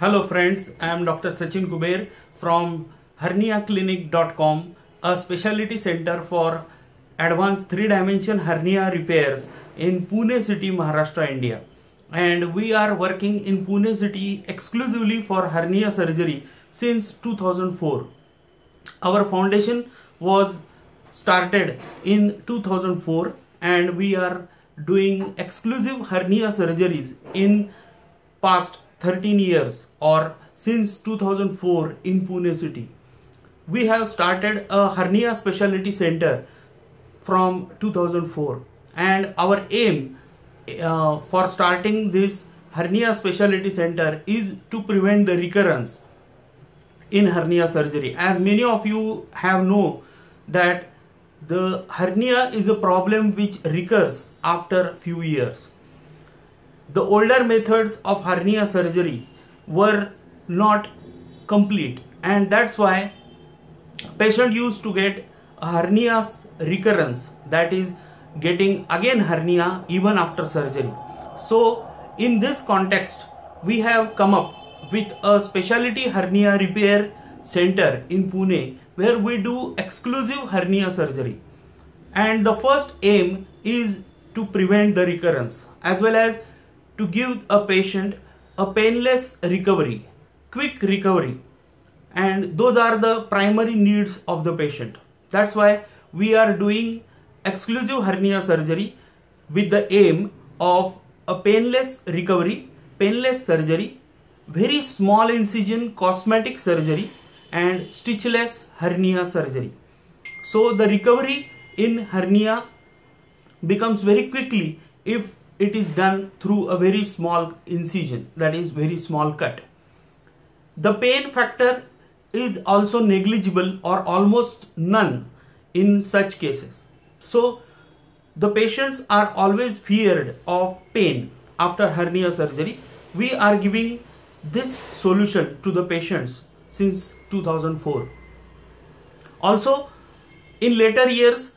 Hello friends, I am Dr. Sachin Kuber from herniaclinic.com, a specialty center for advanced 3-dimension hernia repairs in Pune city, Maharashtra, India. And we are working in Pune city exclusively for hernia surgery since 2004. Our foundation was started in 2004 and we are doing exclusive hernia surgeries in past 13 years or since 2004 in Pune city. We have started a hernia specialty center from 2004 and our aim for starting this hernia specialty center is to prevent the recurrence in hernia surgery. As many of you have known that the hernia is a problem which recurs after few years. The older methods of hernia surgery were not complete, and that's why patient used to get a hernia recurrence, that is getting again hernia even after surgery. So in this context we have come up with a specialty hernia repair center in Pune where we do exclusive hernia surgery, and the first aim is to prevent the recurrence as well as to give a patient a painless recovery, quick recovery, and those are the primary needs of the patient. That's why we are doing exclusive hernia surgery with the aim of a painless recovery, painless surgery, very small incision cosmetic surgery, and stitchless hernia surgery. So the recovery in hernia becomes very quickly if it is done through a very small incision, that is very small cut. The pain factor is also negligible or almost none in such cases. So the patients are always feared of pain after hernia surgery. We are giving this solution to the patients since 2004. Also, in later years,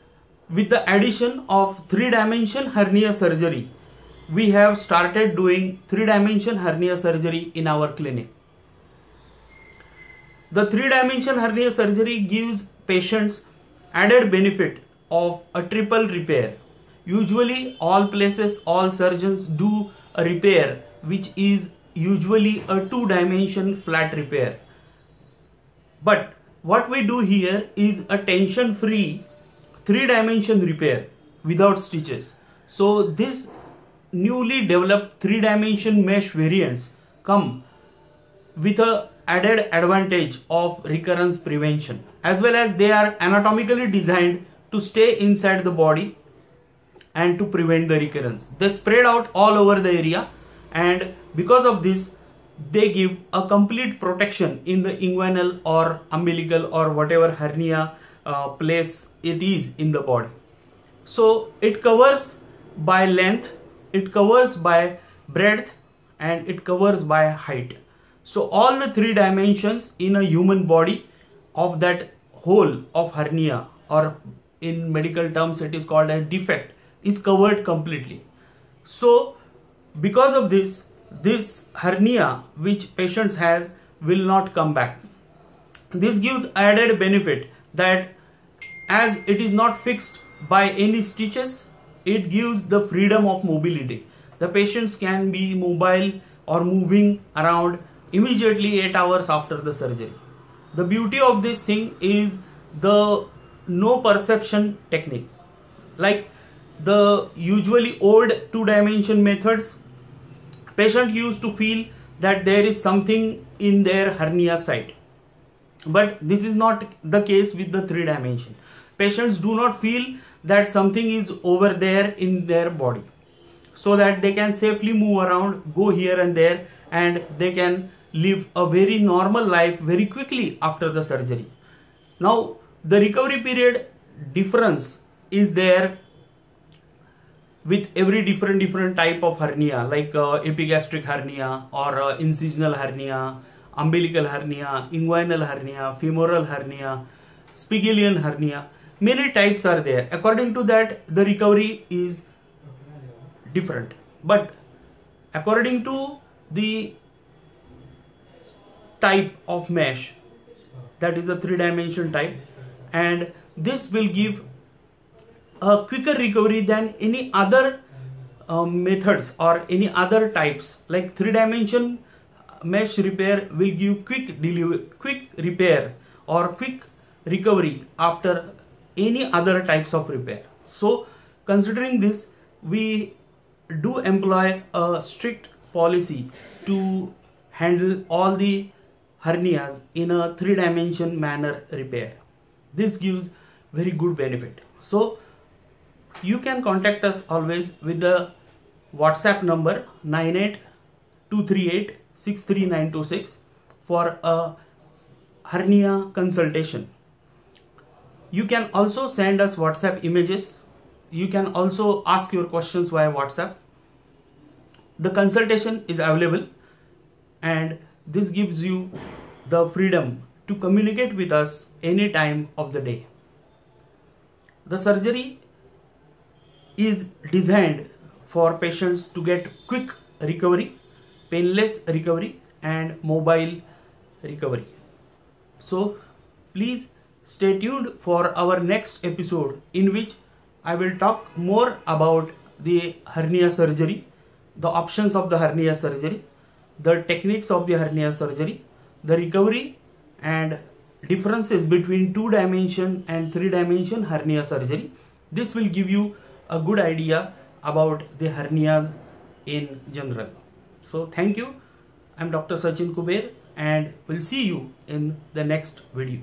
with the addition of 3-dimension hernia surgery, we have started doing 3-dimension hernia surgery in our clinic. The 3-dimension hernia surgery gives patients added benefit of a triple repair. Usually all places, all surgeons do a repair which is usually a 2-dimension flat repair. But what we do here is a tension-free 3-dimension repair without stitches. So this newly developed 3-dimension mesh variants come with a added advantage of recurrence prevention, as well as they are anatomically designed to stay inside the body and to prevent the recurrence. They spread out all over the area, and because of this they give a complete protection in the inguinal or umbilical or whatever hernia place it is in the body. So it covers by length, it covers by breadth, and it covers by height. So all the 3 dimensions in a human body of that hole of hernia, or in medical terms it is called a defect, is covered completely. So because of this hernia which patients has will not come back. This gives added benefit that as it is not fixed by any stitches, it gives the freedom of mobility. The patients can be mobile or moving around immediately 8 hours after the surgery. The beauty of this thing is the no perception technique. Like the usually old 2-dimension methods, patient used to feel that there is something in their hernia site. But this is not the case with the 3-dimension. Patients do not feel that something is over there in their body, so that they can safely move around, go here and there, and they can live a very normal life very quickly after the surgery. Now the recovery period difference is there with every different type of hernia, like epigastric hernia or incisional hernia, umbilical hernia, inguinal hernia, femoral hernia, Spigelian hernia. Many types are there. According to that, the recovery is different. But according to the type of mesh, that is a 3-dimension type, and this will give a quicker recovery than any other methods or any other types. Like 3-dimension mesh repair will give quick repair or quick recovery after any other types of repair. So considering this, we do employ a strict policy to handle all the hernias in a 3-dimension manner repair. This gives very good benefit. So you can contact us always with the WhatsApp number 98238-63926 for a hernia consultation. You can also send us WhatsApp images. You can also ask your questions via WhatsApp. The consultation is available, and this gives you the freedom to communicate with us any time of the day. The surgery is designed for patients to get quick recovery, painless recovery, and mobile recovery. So please stay tuned for our next episode, in which I will talk more about the hernia surgery, the options of the hernia surgery, the techniques of the hernia surgery, the recovery, and differences between 2-dimension and 3-dimension hernia surgery. This will give you a good idea about the hernias in general. So thank you. I'm Dr. Sachin Kuber, and we'll see you in the next video.